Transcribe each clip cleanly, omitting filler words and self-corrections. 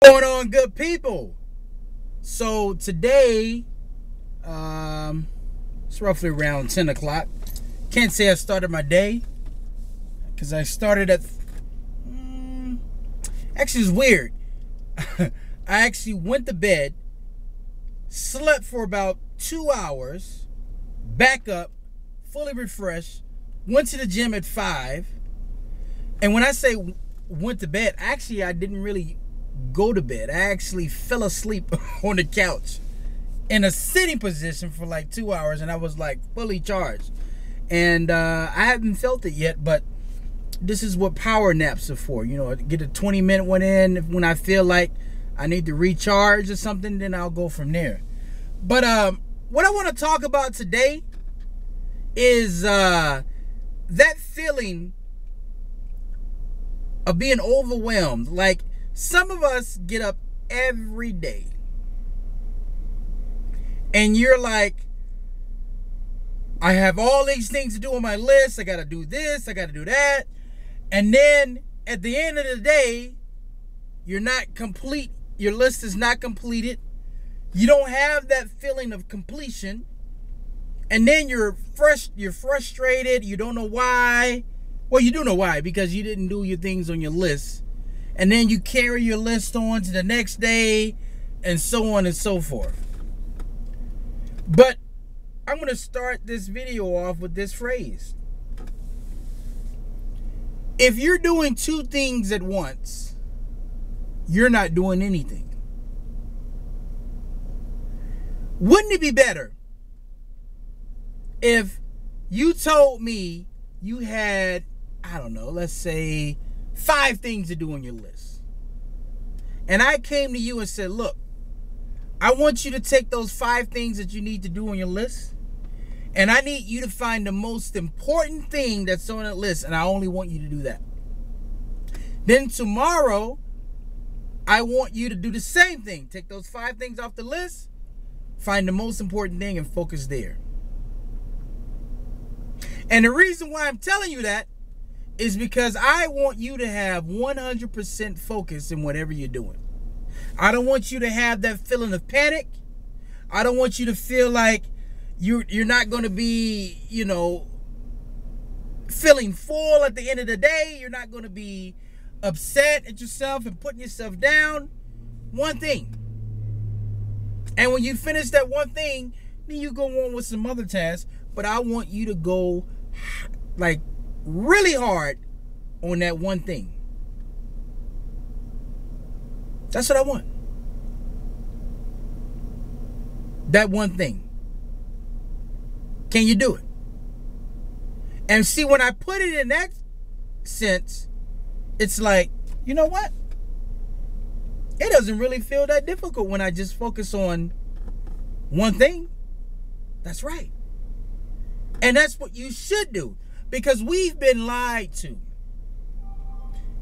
Going on, good people? So today, it's roughly around 10 o'clock. Can't say I started my day because I started at actually it's weird. I actually went to bed, slept for about 2 hours, back up, fully refreshed, went to the gym at 5. And when I say went to bed, actually I didn't really go to bed. I actually fell asleep on the couch in a sitting position for like 2 hours, and I was like fully charged. And I haven't felt it yet, but this is what power naps are for. You know, get a 20-minute one in. When I feel like I need to recharge or something, then I'll go from there. But what I want to talk about today is that feeling of being overwhelmed. Like, some of us get up every day and you're like, I have all these things to do on my list. I got to do this, I got to do that. And then at the end of the day, you're not complete. Your list is not completed. You don't have that feeling of completion. And then you're frustrated. You don't know why. Well, you do know why, because you didn't do your things on your list. And then you carry your list on to the next day, and so on and so forth. But I'm going to start this video off with this phrase. If you're doing 2 things at once, you're not doing anything. Wouldn't it be better if you told me you had, I don't know, let's say 5 things to do on your list, and I came to you and said, look, I want you to take those 5 things that you need to do on your list, and I need you to find the most important thing that's on that list, and I only want you to do that. Then tomorrow, I want you to do the same thing. Take those 5 things off the list, find the most important thing, and focus there. And the reason why I'm telling you that is because I want you to have 100% focus in whatever you're doing. I don't want you to have that feeling of panic. I don't want you to feel like you're not going to be, feeling full at the end of the day. You're not going to be upset at yourself and putting yourself down. One thing. And when you finish that one thing, then you go on with some other tasks. But I want you to go like really hard on that one thing. That's what I want. That one thing. Can you do it? And see, when I put it in that sense, it's like, you know what? It doesn't really feel that difficult when I just focus on one thing. That's right. And that's what you should do. Because we've been lied to.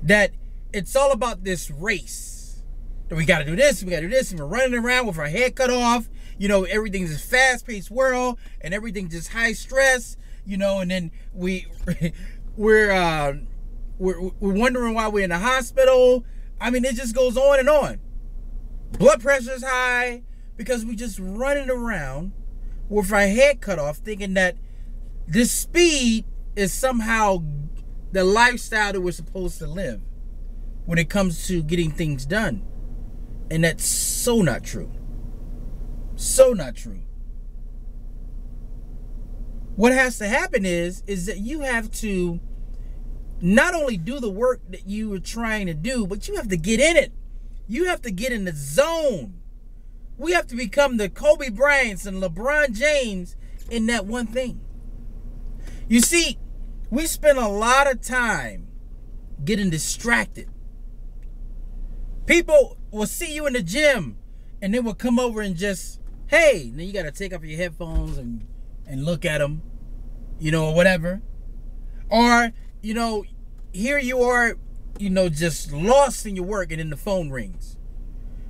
That it's all about this race. That we got to do this, we got to do this. And we're running around with our head cut off. Everything's a fast-paced world. And everything's just high stress. And then we're wondering why we're in the hospital. I mean, it just goes on and on. Blood pressure's high. Because we just running around with our head cut off, thinking that this speed is somehow the lifestyle that we're supposed to live when it comes to getting things done. And that's so not true. So not true. What has to happen is that you have to not only do the work that you are trying to do, but you have to get in it. You have to get in the zone. We have to become the Kobe Bryants and LeBron James in that one thing. You see, we spend a lot of time getting distracted. People will see you in the gym and they will come over and just, hey, then you got to take off your headphones and look at them, or whatever. Or, here you are, just lost in your work, and then the phone rings.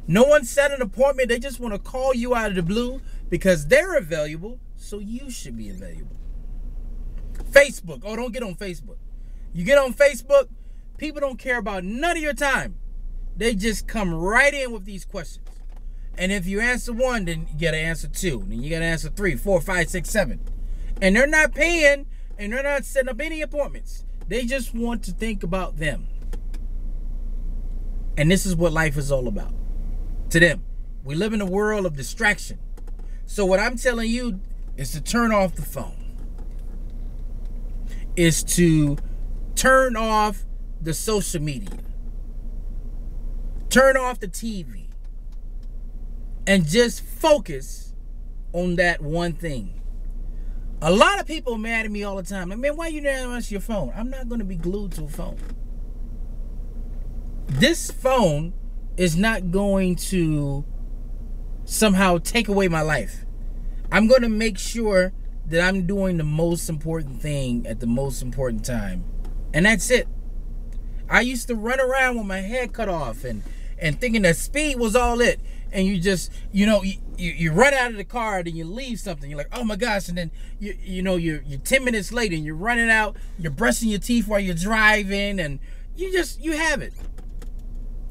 No one set an appointment. They just want to call you out of the blue because they're available, so you should be available. Facebook. Oh, don't get on Facebook. You get on Facebook, people don't care about none of your time. They just come right in with these questions. And if you answer one, then you gotta answer two. Then you gotta answer 3, 4, 5, 6, 7. And they're not paying, and they're not setting up any appointments. They just want to think about them. And this is what life is all about. To them. We live in a world of distraction. So what I'm telling you is to turn off the phone. Is to turn off the social media. Turn off the TV. And just focus on that one thing. A lot of people are mad at me all the time. Like, man, why you never answer your phone? I'm not going to be glued to a phone. This phone is not going to somehow take away my life. I'm going to make sure that I'm doing the most important thing at the most important time. And that's it. I used to run around with my head cut off and thinking that speed was all it. And you just, you run out of the car and you leave something. You're like, oh my gosh. And then, you're 10 minutes late and you're running out. You're brushing your teeth while you're driving. And you have it.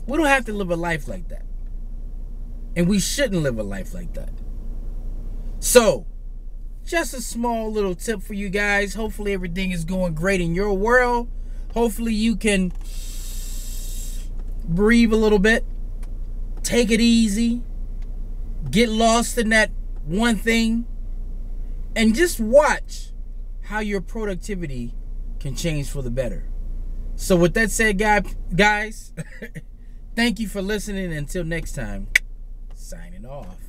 We don't have to live a life like that. And we shouldn't live a life like that. So, just a small little tip for you guys. Hopefully everything is going great in your world. Hopefully you can breathe a little bit. Take it easy. Get lost in that one thing. And just watch how your productivity can change for the better. So with that said, guys, thank you for listening. Until next time, signing off.